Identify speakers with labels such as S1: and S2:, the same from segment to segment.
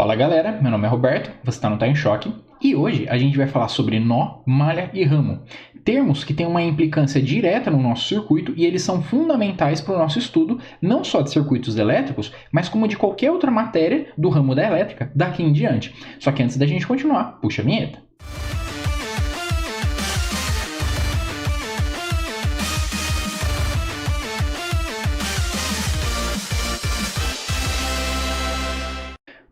S1: Fala galera, meu nome é Roberto, você está no Tá em Choque e hoje a gente vai falar sobre nó, malha e ramo, termos que têm uma implicância direta no nosso circuito e eles são fundamentais para o nosso estudo, não só de circuitos elétricos, mas como de qualquer outra matéria do ramo da elétrica daqui em diante. Só que antes da gente continuar, puxa a vinheta.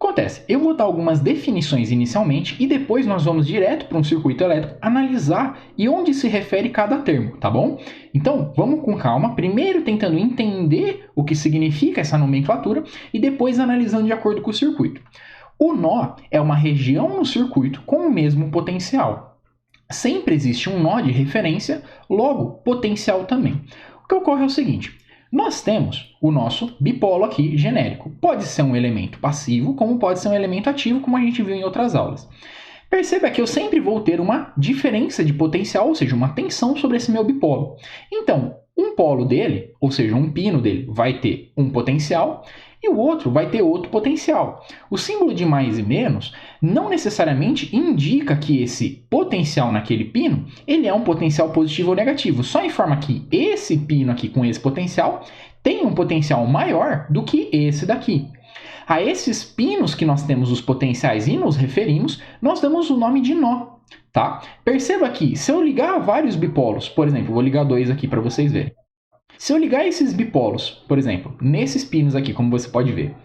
S1: Acontece, eu vou dar algumas definições inicialmente e depois nós vamos direto para um circuito elétrico analisar e onde se refere cada termo, tá bom? Então, vamos com calma, primeiro tentando entender o que significa essa nomenclatura e depois analisando de acordo com o circuito. O nó é uma região no circuito com o mesmo potencial. Sempre existe um nó de referência, logo potencial também. O que ocorre é o seguinte: nós temos o nosso bipolo aqui genérico. Pode ser um elemento passivo, como pode ser um elemento ativo, como a gente viu em outras aulas. Perceba que eu sempre vou ter uma diferença de potencial, ou seja, uma tensão sobre esse meu bipolo. Então, um polo dele, ou seja, um pino dele, vai ter um potencial e o outro vai ter outro potencial. O símbolo de mais e menos não necessariamente indica que esse potencial naquele pino ele é um potencial positivo ou negativo. Só informa que esse pino aqui com esse potencial tem um potencial maior do que esse daqui. A esses pinos que nós temos os potenciais e nos referimos, nós damos o nome de nó. Tá? Perceba que se eu ligar vários bipolos, por exemplo, vou ligar dois aqui para vocês verem. Se eu ligar esses bipolos, por exemplo, nesses pinos aqui, como você pode ver,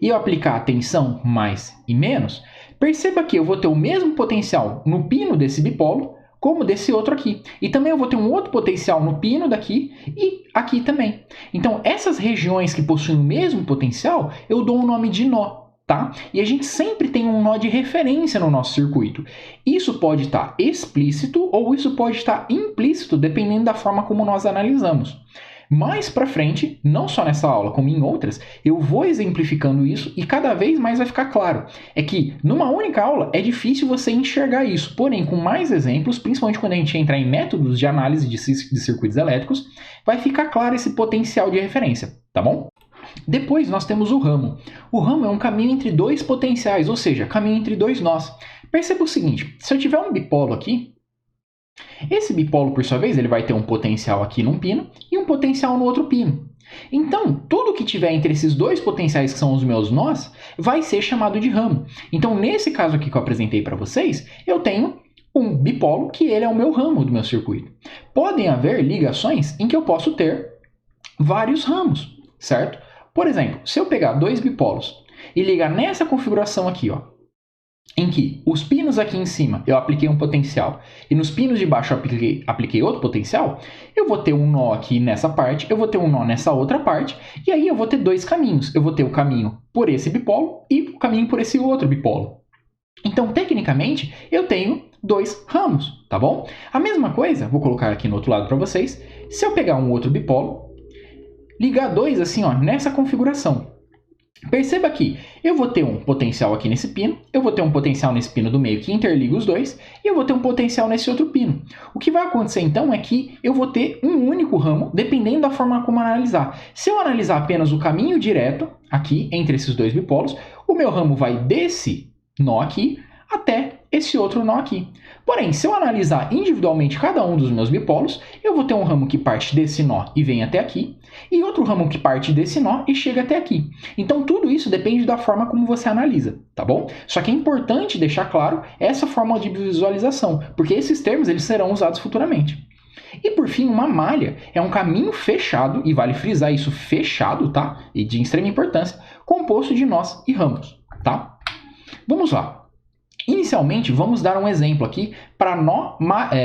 S1: e eu aplicar a tensão mais e menos, perceba que eu vou ter o mesmo potencial no pino desse bipolo como desse outro aqui. E também eu vou ter um outro potencial no pino daqui e aqui também. Então, essas regiões que possuem o mesmo potencial, eu dou o nome de nó. Tá? E a gente sempre tem um nó de referência no nosso circuito. Isso pode estar explícito ou isso pode estar implícito, dependendo da forma como nós analisamos. Mais para frente, não só nessa aula como em outras, eu vou exemplificando isso e cada vez mais vai ficar claro. É que numa única aula é difícil você enxergar isso, porém com mais exemplos, principalmente quando a gente entrar em métodos de análise de circuitos elétricos, vai ficar claro esse potencial de referência, tá bom? Depois nós temos o ramo. O ramo é um caminho entre dois potenciais, ou seja, caminho entre dois nós. Perceba o seguinte, se eu tiver um bipolo aqui, esse bipolo, por sua vez, ele vai ter um potencial aqui num pino e um potencial no outro pino. Então, tudo que tiver entre esses dois potenciais que são os meus nós, vai ser chamado de ramo. Então, nesse caso aqui que eu apresentei para vocês, eu tenho um bipolo que ele é o meu ramo do meu circuito. Podem haver ligações em que eu posso ter vários ramos, certo? Por exemplo, se eu pegar dois bipolos e ligar nessa configuração aqui, ó, em que os pinos aqui em cima eu apliquei um potencial e nos pinos de baixo eu apliquei outro potencial, eu vou ter um nó aqui nessa parte, eu vou ter um nó nessa outra parte, e aí eu vou ter dois caminhos. Eu vou ter o caminho por esse bipolo e o caminho por esse outro bipolo. Então, tecnicamente, eu tenho dois ramos, tá bom? A mesma coisa, vou colocar aqui no outro lado para vocês, se eu pegar um outro bipolo, ligar dois assim, ó, nessa configuração. Perceba que eu vou ter um potencial aqui nesse pino, eu vou ter um potencial nesse pino do meio que interliga os dois, e eu vou ter um potencial nesse outro pino. O que vai acontecer então é que eu vou ter um único ramo, dependendo da forma como analisar. Se eu analisar apenas o caminho direto, aqui, entre esses dois bipolos, o meu ramo vai desse nó aqui até esse outro nó aqui. Porém, se eu analisar individualmente cada um dos meus bipolos, eu vou ter um ramo que parte desse nó e vem até aqui, e outro ramo que parte desse nó e chega até aqui. Então, tudo isso depende da forma como você analisa, tá bom? Só que é importante deixar claro essa forma de visualização, porque esses termos eles serão usados futuramente. E por fim, uma malha é um caminho fechado, e vale frisar isso, fechado, tá? E de extrema importância, composto de nós e ramos, tá? Vamos lá. Inicialmente, vamos dar um exemplo aqui para nó,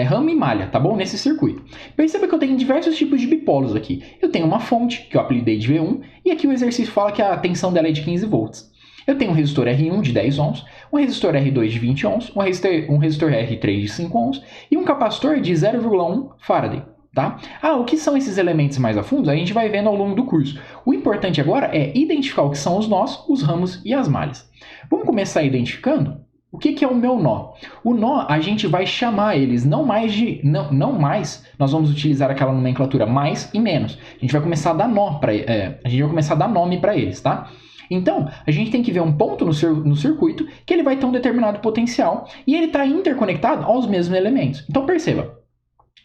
S1: ramo e malha, tá bom? Nesse circuito. Perceba que eu tenho diversos tipos de bipolos aqui. Eu tenho uma fonte, que eu apelidei de V1, e aqui o exercício fala que a tensão dela é de 15 volts. Eu tenho um resistor R1 de 10 ohms, um resistor R2 de 20 ohms, um resistor R3 de 5 ohms e um capacitor de 0,1 Faraday. Tá? O que são esses elementos mais a fundo? A gente vai vendo ao longo do curso. O importante agora é identificar o que são os nós, os ramos e as malhas. Vamos começar identificando o que é o meu nó? O nó, a gente vai chamar eles não mais, nós vamos utilizar aquela nomenclatura mais e menos. A gente vai começar a dar nome para eles, tá? Então, a gente tem que ver um ponto no circuito que ele vai ter um determinado potencial e ele está interconectado aos mesmos elementos. Então, perceba,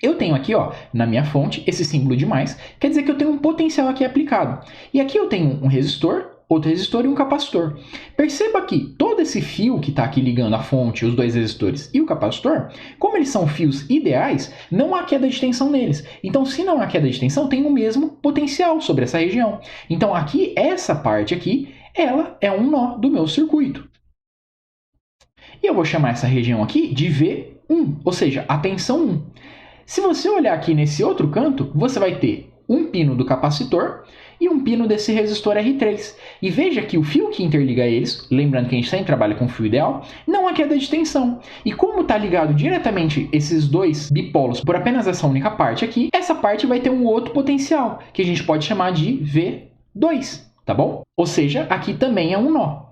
S1: eu tenho aqui, ó, na minha fonte, esse símbolo de mais, quer dizer que eu tenho um potencial aqui aplicado. E aqui eu tenho um resistor, outro resistor e um capacitor. Perceba que todo esse fio que está aqui ligando a fonte, os dois resistores e o capacitor, como eles são fios ideais, não há queda de tensão neles. Então, se não há queda de tensão, tem o mesmo potencial sobre essa região. Então, aqui, essa parte aqui, ela é um nó do meu circuito. E eu vou chamar essa região aqui de V1, ou seja, a tensão 1. Se você olhar aqui nesse outro canto, você vai ter um pino do capacitor e um pino desse resistor R3. E veja que o fio que interliga eles, lembrando que a gente sempre trabalha com fio ideal, não há queda de tensão. E como está ligado diretamente esses dois bipolos por apenas essa única parte aqui, essa parte vai ter um outro potencial, que a gente pode chamar de V2, tá bom? Ou seja, aqui também é um nó.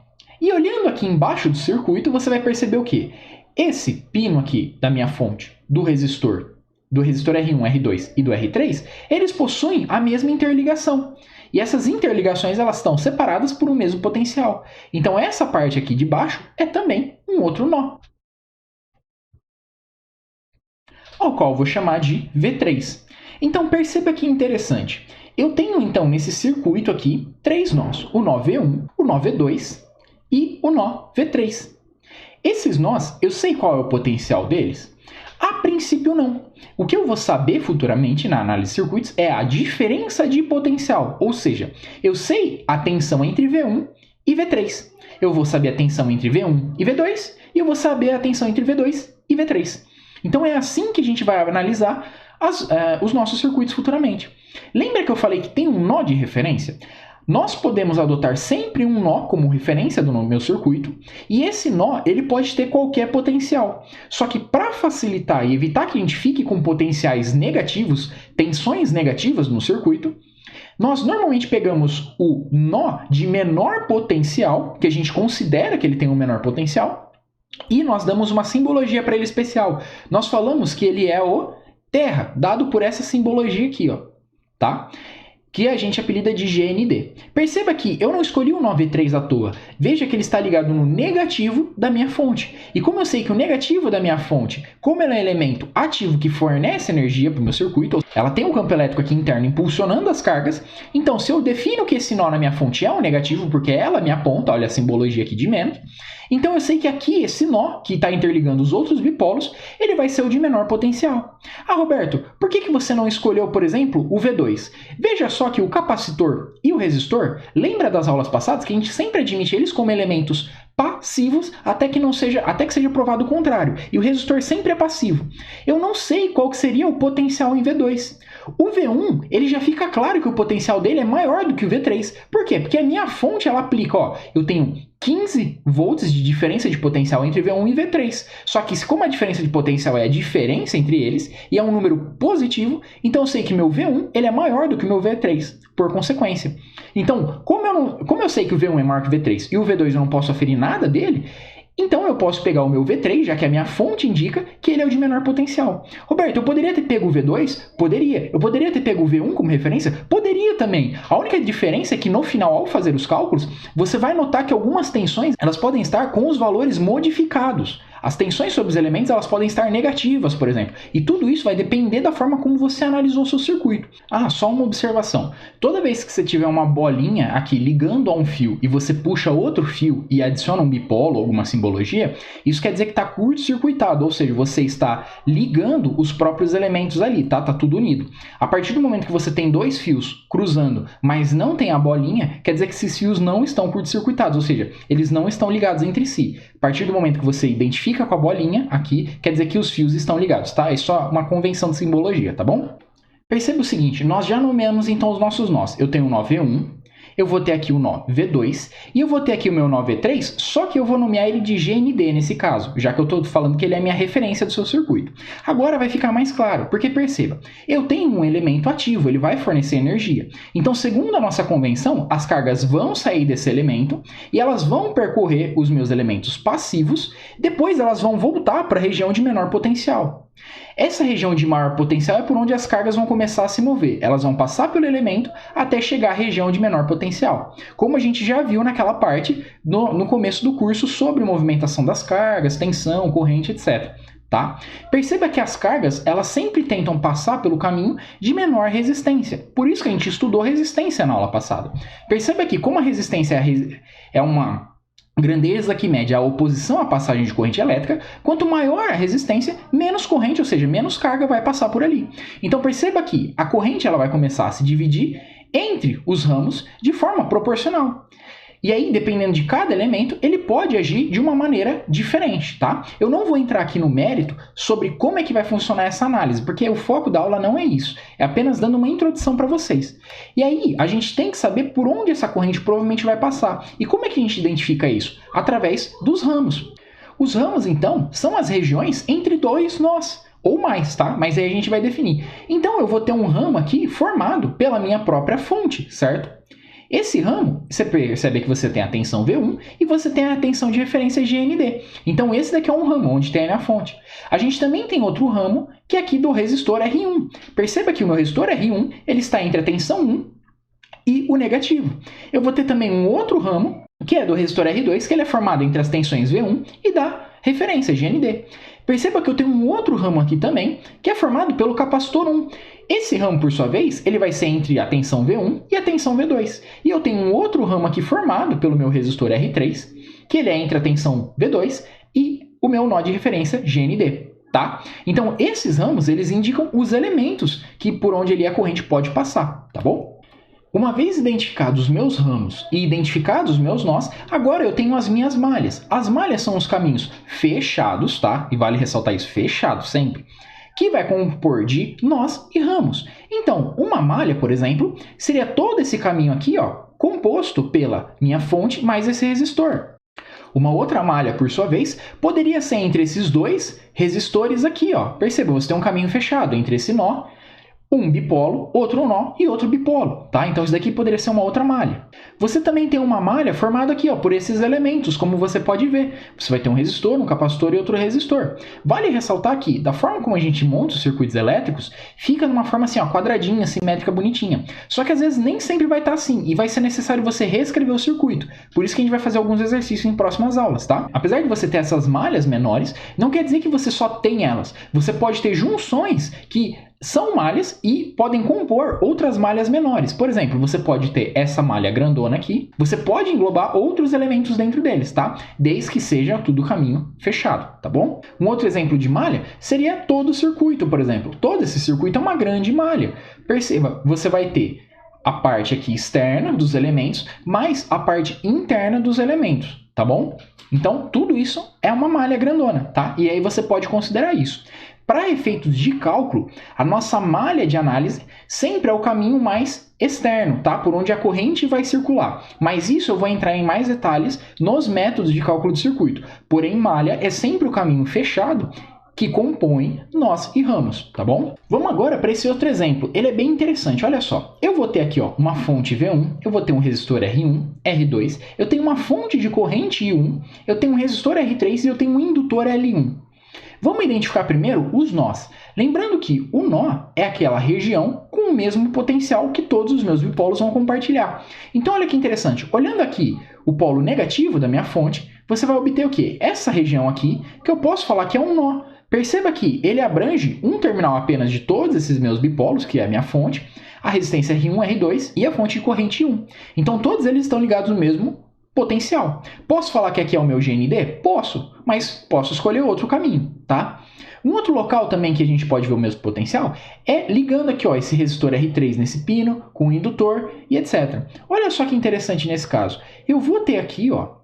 S1: E olhando aqui embaixo do circuito, você vai perceber o quê? Esse pino aqui da minha fonte, do resistor R1, R2 e do R3, eles possuem a mesma interligação. E essas interligações elas estão separadas por um mesmo potencial. Então essa parte aqui de baixo é também um outro nó, ao qual eu vou chamar de V3. Então perceba que interessante. Eu tenho então nesse circuito aqui três nós, o nó V1, o nó V2 e o nó V3. Esses nós, eu sei qual é o potencial deles? A princípio, não. O que eu vou saber futuramente na análise de circuitos é a diferença de potencial, ou seja, eu sei a tensão entre V1 e V3. Eu vou saber a tensão entre V1 e V2 e eu vou saber a tensão entre V2 e V3. Então, é assim que a gente vai analisar os nossos circuitos futuramente. Lembra que eu falei que tem um nó de referência? Nós podemos adotar sempre um nó como referência do meu circuito, e esse nó ele pode ter qualquer potencial. Só que para facilitar e evitar que a gente fique com potenciais negativos, tensões negativas no circuito, nós normalmente pegamos o nó de menor potencial, que a gente considera que ele tem um menor potencial, e nós damos uma simbologia para ele especial. Nós falamos que ele é o terra, dado por essa simbologia aqui, ó, tá? Que a gente apelida de GND. Perceba que eu não escolhi o nó V3 à toa. Veja que ele está ligado no negativo da minha fonte. E como eu sei que o negativo da minha fonte, como ela é elemento ativo que fornece energia para o meu circuito, ela tem um campo elétrico aqui interno impulsionando as cargas, então se eu defino que esse nó na minha fonte é um negativo, porque ela me aponta, olha a simbologia aqui de menos, então eu sei que aqui esse nó, que está interligando os outros bipolos, ele vai ser o de menor potencial. Ah, Roberto, por que você não escolheu, por exemplo, o V2? Veja só que o capacitor e o resistor, lembra das aulas passadas que a gente sempre admite eles como elementos passivos até que seja provado o contrário. E o resistor sempre é passivo. Eu não sei qual que seria o potencial em V2. O V1, ele já fica claro que o potencial dele é maior do que o V3. Por quê? Porque a minha fonte, ela aplica, ó, eu tenho 15 volts de diferença de potencial entre V1 e V3. Só que como a diferença de potencial é a diferença entre eles, e é um número positivo, então eu sei que meu V1 ele é maior do que o meu V3, por consequência. Então, como eu sei que o V1 é maior que o V3 e o V2 eu não posso aferir nada dele, então eu posso pegar o meu V3, já que a minha fonte indica que ele é o de menor potencial. Roberto, eu poderia ter pego o V2? Poderia. Eu poderia ter pego o V1 como referência? Poderia também. A única diferença é que no final, ao fazer os cálculos, você vai notar que algumas tensões elas podem estar com os valores modificados. As tensões sobre os elementos elas podem estar negativas, por exemplo. E tudo isso vai depender da forma como você analisou o seu circuito. Ah, só uma observação. Toda vez que você tiver uma bolinha aqui ligando a um fio e você puxa outro fio e adiciona um bipolo, alguma simbologia, isso quer dizer que está curto-circuitado, ou seja, você está ligando os próprios elementos ali, tá? Tá tudo unido. A partir do momento que você tem dois fios cruzando, mas não tem a bolinha, quer dizer que esses fios não estão curto-circuitados, ou seja, eles não estão ligados entre si. A partir do momento que você identifica com a bolinha aqui, quer dizer que os fios estão ligados, tá? É só uma convenção de simbologia, tá bom? Perceba o seguinte, nós já nomeamos então os nossos nós. Eu tenho o nó V1, eu vou ter aqui o nó V2 e eu vou ter aqui o meu nó V3, só que eu vou nomear ele de GND nesse caso, já que eu estou falando que ele é a minha referência do seu circuito. Agora vai ficar mais claro, porque perceba, eu tenho um elemento ativo, ele vai fornecer energia. Então, segundo a nossa convenção, as cargas vão sair desse elemento e elas vão percorrer os meus elementos passivos, depois elas vão voltar para a região de menor potencial. Essa região de maior potencial é por onde as cargas vão começar a se mover. Elas vão passar pelo elemento até chegar à região de menor potencial. Como a gente já viu naquela parte no começo do curso sobre movimentação das cargas, tensão, corrente, etc. Tá? Perceba que as cargas elas sempre tentam passar pelo caminho de menor resistência. Por isso que a gente estudou resistência na aula passada. Perceba que como a resistência é uma grandeza que mede a oposição à passagem de corrente elétrica, quanto maior a resistência, menos corrente, ou seja, menos carga vai passar por ali. Então perceba que a corrente ela vai começar a se dividir entre os ramos de forma proporcional. E aí, dependendo de cada elemento, ele pode agir de uma maneira diferente, tá? Eu não vou entrar aqui no mérito sobre como é que vai funcionar essa análise, porque o foco da aula não é isso. É apenas dando uma introdução para vocês. E aí, a gente tem que saber por onde essa corrente provavelmente vai passar. E como é que a gente identifica isso? Através dos ramos. Os ramos, então, são as regiões entre dois nós. Ou mais, tá? Mas aí a gente vai definir. Então, eu vou ter um ramo aqui formado pela minha própria fonte, certo? Esse ramo, você percebe que você tem a tensão V1 e você tem a tensão de referência GND. Então, esse daqui é um ramo onde tem a minha fonte. A gente também tem outro ramo, que é aqui do resistor R1. Perceba que o meu resistor R1 ele está entre a tensão 1 e o negativo. Eu vou ter também um outro ramo, que é do resistor R2, que ele é formado entre as tensões V1 e da referência GND. Perceba que eu tenho um outro ramo aqui também, que é formado pelo capacitor 1. Esse ramo, por sua vez, ele vai ser entre a tensão V1 e a tensão V2. E eu tenho um outro ramo aqui formado pelo meu resistor R3, que ele é entre a tensão V2 e o meu nó de referência GND. Tá? Então, esses ramos, eles indicam os elementos que por onde ali a corrente pode passar, tá bom? Uma vez identificados os meus ramos e identificados os meus nós, agora eu tenho as minhas malhas. As malhas são os caminhos fechados, tá? E vale ressaltar isso, fechados sempre, que vai compor de nós e ramos. Então, uma malha, por exemplo, seria todo esse caminho aqui, ó, composto pela minha fonte mais esse resistor. Uma outra malha, por sua vez, poderia ser entre esses dois resistores aqui, ó. Perceba, você tem um caminho fechado entre esse nó, um bipolo, outro nó e outro bipolo, tá? Então isso daqui poderia ser uma outra malha. Você também tem uma malha formada aqui, ó, por esses elementos, como você pode ver. Você vai ter um resistor, um capacitor e outro resistor. Vale ressaltar que, da forma como a gente monta os circuitos elétricos, fica numa forma assim, ó, quadradinha, simétrica, bonitinha. Só que às vezes nem sempre vai estar assim, e vai ser necessário você reescrever o circuito. Por isso que a gente vai fazer alguns exercícios em próximas aulas, tá? Apesar de você ter essas malhas menores, não quer dizer que você só tem elas. Você pode ter junções que são malhas e podem compor outras malhas menores. Por exemplo, você pode ter essa malha grandona aqui, você pode englobar outros elementos dentro deles, tá? Desde que seja tudo caminho fechado, tá bom? Um outro exemplo de malha seria todo o circuito, por exemplo. Todo esse circuito é uma grande malha. Perceba, você vai ter a parte aqui externa dos elementos, mais a parte interna dos elementos, tá bom? Então, tudo isso é uma malha grandona, tá? E aí você pode considerar isso. Para efeitos de cálculo, a nossa malha de análise sempre é o caminho mais externo, tá? Por onde a corrente vai circular. Mas isso eu vou entrar em mais detalhes nos métodos de cálculo de circuito. Porém, malha é sempre o caminho fechado que compõe nós e ramos, tá bom? Vamos agora para esse outro exemplo. Ele é bem interessante, olha só. Eu vou ter aqui, ó, uma fonte V1, eu vou ter um resistor R1, R2, eu tenho uma fonte de corrente I1, eu tenho um resistor R3 e eu tenho um indutor L1. Vamos identificar primeiro os nós. Lembrando que o nó é aquela região com o mesmo potencial que todos os meus bipolos vão compartilhar. Então, olha que interessante. Olhando aqui o polo negativo da minha fonte, você vai obter o quê? Essa região aqui, que eu posso falar que é um nó. Perceba que ele abrange um terminal apenas de todos esses meus bipolos, que é a minha fonte, a resistência R1, R2 e a fonte de corrente I1. Então, todos eles estão ligados no mesmo potencial. Posso falar que aqui é o meu GND? Posso, mas posso escolher outro caminho, tá? Um outro local também que a gente pode ver o mesmo potencial é ligando aqui, ó, esse resistor R3 nesse pino, com o indutor e etc. Olha só que interessante nesse caso. Eu vou ter aqui, ó,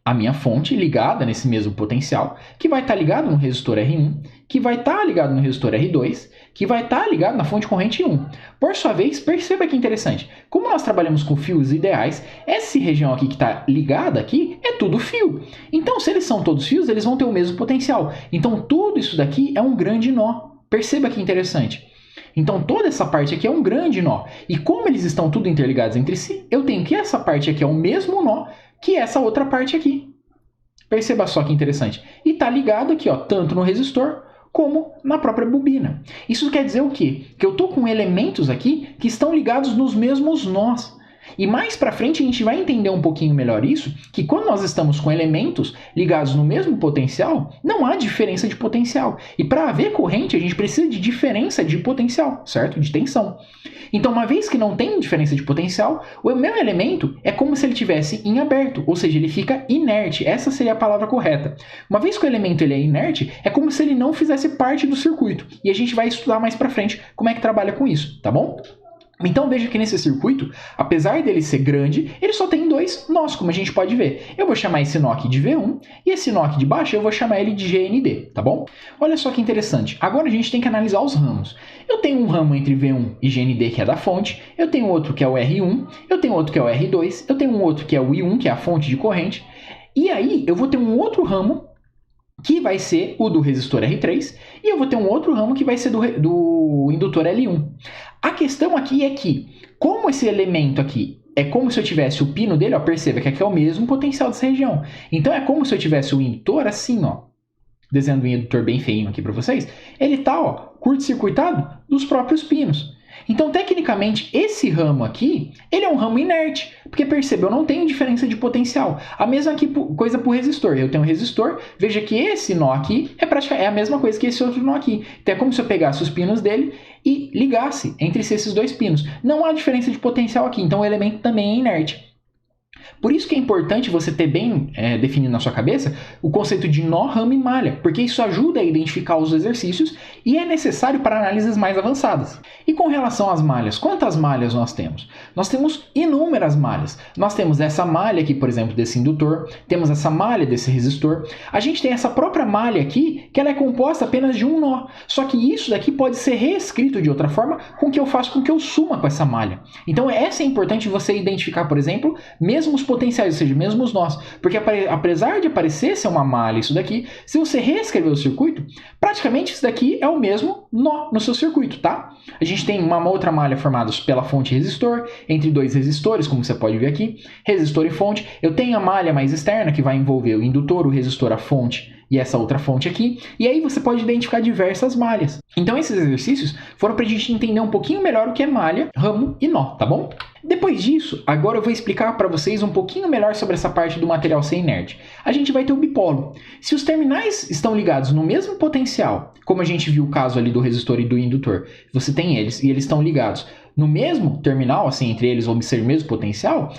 S1: a minha fonte ligada nesse mesmo potencial, que vai estar ligado no resistor R1, que vai estar ligado no resistor R2, que vai estar ligado na fonte corrente I1. Por sua vez, perceba que interessante. Como nós trabalhamos com fios ideais, essa região aqui que está ligada aqui é tudo fio. Então, se eles são todos fios, eles vão ter o mesmo potencial. Então, tudo isso daqui é um grande nó. Perceba que interessante. Então, toda essa parte aqui é um grande nó. E como eles estão tudo interligados entre si, eu tenho que essa parte aqui é o mesmo nó que essa outra parte aqui. Perceba só que interessante. E está ligado aqui, ó, tanto no resistor como na própria bobina. Isso quer dizer o quê? Que eu estou com elementos aqui que estão ligados nos mesmos nós. E mais para frente a gente vai entender um pouquinho melhor isso, que quando nós estamos com elementos ligados no mesmo potencial, não há diferença de potencial. E para haver corrente, a gente precisa de diferença de potencial, certo? De tensão. Então, uma vez que não tem diferença de potencial, o meu elemento é como se ele estivesse em aberto, ou seja, ele fica inerte. Essa seria a palavra correta. Uma vez que o elemento ele é inerte, é como se ele não fizesse parte do circuito. E a gente vai estudar mais para frente como é que trabalha com isso, tá bom? Então veja que nesse circuito, apesar dele ser grande, ele só tem dois nós, como a gente pode ver. Eu vou chamar esse nó aqui de V1 e esse nó aqui de baixo eu vou chamar ele de GND, tá bom? Olha só que interessante. Agora a gente tem que analisar os ramos. Eu tenho um ramo entre V1 e GND que é da fonte, eu tenho outro que é o R1, eu tenho outro que é o R2, eu tenho um outro que é o I1, que é a fonte de corrente, e aí eu vou ter um outro ramo que vai ser o do resistor R3, e eu vou ter um outro ramo que vai ser do indutor L1. A questão aqui é que, como esse elemento aqui é como se eu tivesse o pino dele, ó, perceba que aqui é o mesmo potencial dessa região. Então é como se eu tivesse o indutor assim, ó, desenhando um indutor bem feinho aqui para vocês, ele está curto-circuitado dos próprios pinos. Então, tecnicamente, esse ramo aqui, ele é um ramo inerte, porque perceba, eu não tenho diferença de potencial. A mesma coisa para o resistor. Eu tenho um resistor, veja que esse nó aqui é a mesma coisa que esse outro nó aqui. Então, é como se eu pegasse os pinos dele e ligasse entre esses dois pinos. Não há diferença de potencial aqui, então o elemento também é inerte. Por isso que é importante você ter bem definido na sua cabeça o conceito de nó, ramo e malha, porque isso ajuda a identificar os exercícios e é necessário para análises mais avançadas. E com relação às malhas, quantas malhas nós temos? Nós temos inúmeras malhas. Nós temos essa malha aqui, por exemplo, desse indutor, temos essa malha desse resistor. A gente tem essa própria malha aqui, que ela é composta apenas de um nó. Só que isso daqui pode ser reescrito de outra forma com que eu faça com que eu suma com essa malha. Então essa é importante você identificar, por exemplo, mesmo os potenciais, ou seja, mesmo os nós. Porque apesar de parecer ser uma malha isso daqui, se você reescrever o circuito, praticamente isso daqui é o mesmo nó no seu circuito, tá? A gente tem uma outra malha formada pela fonte e resistor, entre dois resistores, como você pode ver aqui, resistor e fonte. Eu tenho a malha mais externa, que vai envolver o indutor, o resistor, a fonte e essa outra fonte aqui, e aí você pode identificar diversas malhas. Então esses exercícios foram para a gente entender um pouquinho melhor o que é malha, ramo e nó, tá bom? Depois disso, agora eu vou explicar para vocês um pouquinho melhor sobre essa parte do material ser inerte. A gente vai ter o bipolo. Se os terminais estão ligados no mesmo potencial, como a gente viu o caso ali do resistor e do indutor, você tem eles e eles estão ligados no mesmo terminal, assim, entre eles vão ser o mesmo potencial,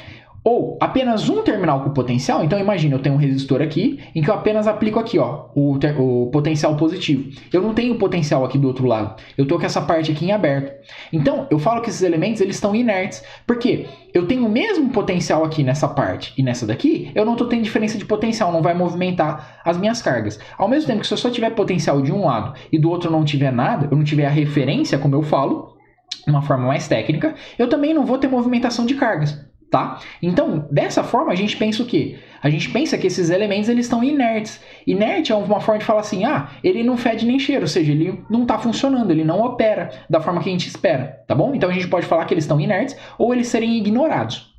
S1: ou apenas um terminal com potencial, então imagina, eu tenho um resistor aqui, em que eu apenas aplico aqui ó, o potencial positivo. Eu não tenho potencial aqui do outro lado, eu estou com essa parte aqui em aberto. Então, eu falo que esses elementos eles estão inertes, porque eu tenho o mesmo potencial aqui nessa parte e nessa daqui, eu não estou tendo diferença de potencial, não vai movimentar as minhas cargas. Ao mesmo tempo que se eu só tiver potencial de um lado e do outro não tiver nada, eu não tiver a referência, como eu falo, de uma forma mais técnica, eu também não vou ter movimentação de cargas. Tá? Então, dessa forma, a gente pensa o quê? A gente pensa que esses elementos eles estão inertes. Inerte é uma forma de falar assim, ele não fede nem cheiro, ou seja, ele não está funcionando, ele não opera da forma que a gente espera, tá bom? Então a gente pode falar que eles estão inertes ou eles serem ignorados.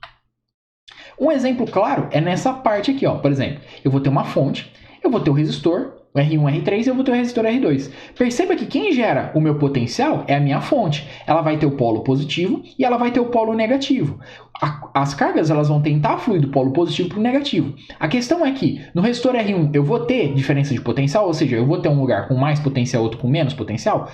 S1: Um exemplo claro é nessa parte aqui, ó. Por exemplo, eu vou ter uma fonte, eu vou ter o resistor, o R1, R3 e eu vou ter o resistor R2. Perceba que quem gera o meu potencial é a minha fonte. Ela vai ter o polo positivo e ela vai ter o polo negativo. As cargas elas vão tentar fluir do polo positivo para o negativo. A questão é que no resistor R1 eu vou ter diferença de potencial, ou seja, eu vou ter um lugar com mais potencial, outro com menos potencial.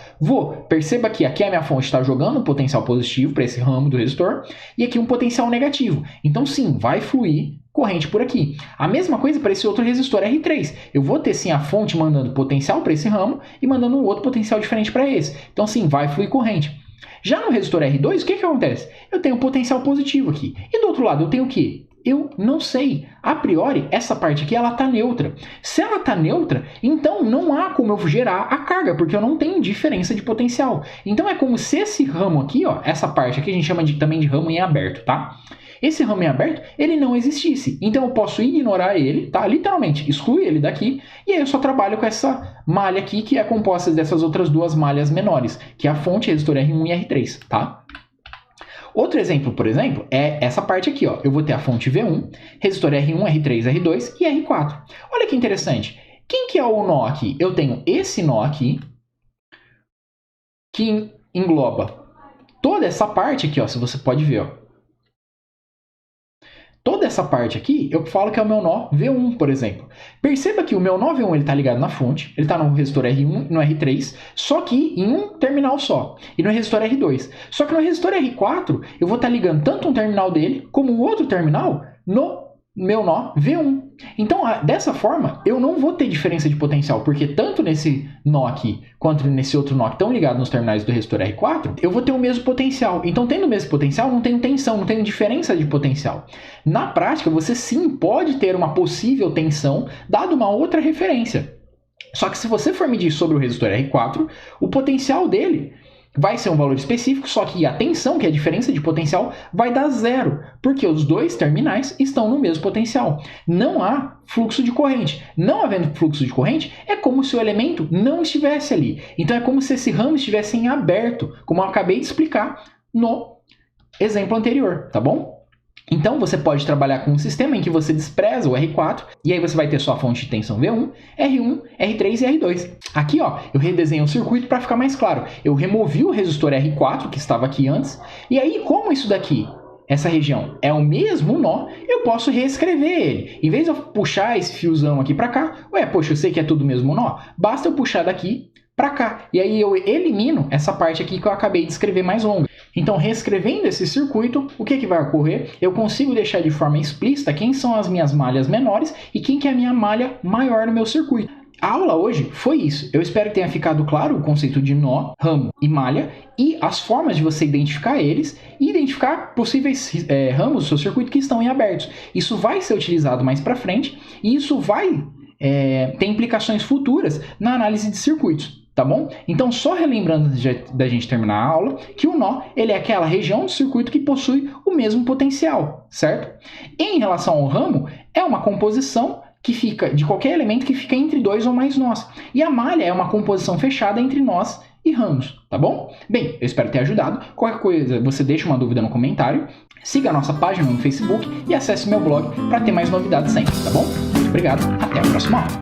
S1: Perceba que aqui a minha fonte está jogando um potencial positivo para esse ramo do resistor e aqui um potencial negativo. Então sim, vai fluir corrente por aqui. A mesma coisa para esse outro resistor R3. Eu vou ter sim a fonte mandando potencial para esse ramo e mandando um outro potencial diferente para esse. Então sim, vai fluir corrente. Já no resistor R2, o que acontece? Eu tenho um potencial positivo aqui. E do outro lado eu tenho o quê? Eu não sei. A priori, essa parte aqui ela está neutra. Se ela está neutra, então não há como eu gerar a carga, porque eu não tenho diferença de potencial. Então é como se esse ramo aqui, ó, essa parte aqui a gente chama também de ramo em aberto, tá? Esse ramo em aberto, ele não existisse. Então eu posso ignorar ele, tá? Literalmente, excluir ele daqui, e aí eu só trabalho com essa malha aqui, que é composta dessas outras duas malhas menores, que é a fonte, resistor R1 e R3, tá? Outro exemplo, por exemplo, é essa parte aqui, ó. Eu vou ter a fonte V1, resistor R1, R3, R2 e R4. Olha que interessante. Quem que é o nó aqui? Eu tenho esse nó aqui, que engloba toda essa parte aqui, ó, se você pode ver, ó. Toda essa parte aqui, eu falo que é o meu nó V1, por exemplo. Perceba que o meu nó V1 está ligado na fonte, ele está no resistor R1 e no R3, só que em um terminal só, e no resistor R2. Só que no resistor R4, eu vou estar ligando tanto um terminal dele, como o outro terminal no meu nó V1. Então, dessa forma, eu não vou ter diferença de potencial, porque tanto nesse nó aqui, quanto nesse outro nó que estão ligados nos terminais do resistor R4, eu vou ter o mesmo potencial. Então, tendo o mesmo potencial, não tenho tensão, não tenho diferença de potencial. Na prática, você sim pode ter uma possível tensão, dado uma outra referência. Só que se você for medir sobre o resistor R4, o potencial dele vai ser um valor específico, só que a tensão, que é a diferença de potencial, vai dar zero, porque os dois terminais estão no mesmo potencial. Não há fluxo de corrente. Não havendo fluxo de corrente, é como se o elemento não estivesse ali. Então é como se esse ramo estivesse em aberto, como eu acabei de explicar no exemplo anterior, tá bom? Então, você pode trabalhar com um sistema em que você despreza o R4, e aí você vai ter sua fonte de tensão V1, R1, R3 e R2. Aqui, ó, eu redesenhei o circuito para ficar mais claro. Eu removi o resistor R4, que estava aqui antes, e aí, como isso daqui, essa região, é o mesmo nó, eu posso reescrever ele. Em vez de eu puxar esse fiozão aqui para cá, poxa, eu sei que é tudo o mesmo nó, basta eu puxar daqui para cá. E aí eu elimino essa parte aqui que eu acabei de escrever mais longa. Então, reescrevendo esse circuito, o que vai ocorrer? Eu consigo deixar de forma explícita quem são as minhas malhas menores e quem que é a minha malha maior no meu circuito. A aula hoje foi isso. Eu espero que tenha ficado claro o conceito de nó, ramo e malha e as formas de você identificar eles e identificar possíveis ramos do seu circuito que estão em abertos. Isso vai ser utilizado mais para frente e isso vai ter implicações futuras na análise de circuitos. Tá bom? Então, só relembrando da gente terminar a aula, que o nó ele é aquela região do circuito que possui o mesmo potencial, certo? Em relação ao ramo, é uma composição que fica de qualquer elemento que fica entre dois ou mais nós. E a malha é uma composição fechada entre nós e ramos, tá bom? Bem, eu espero ter ajudado. Qualquer coisa, você deixa uma dúvida no comentário. Siga a nossa página no Facebook e acesse meu blog para ter mais novidades sempre, tá bom? Muito obrigado, até a próxima aula.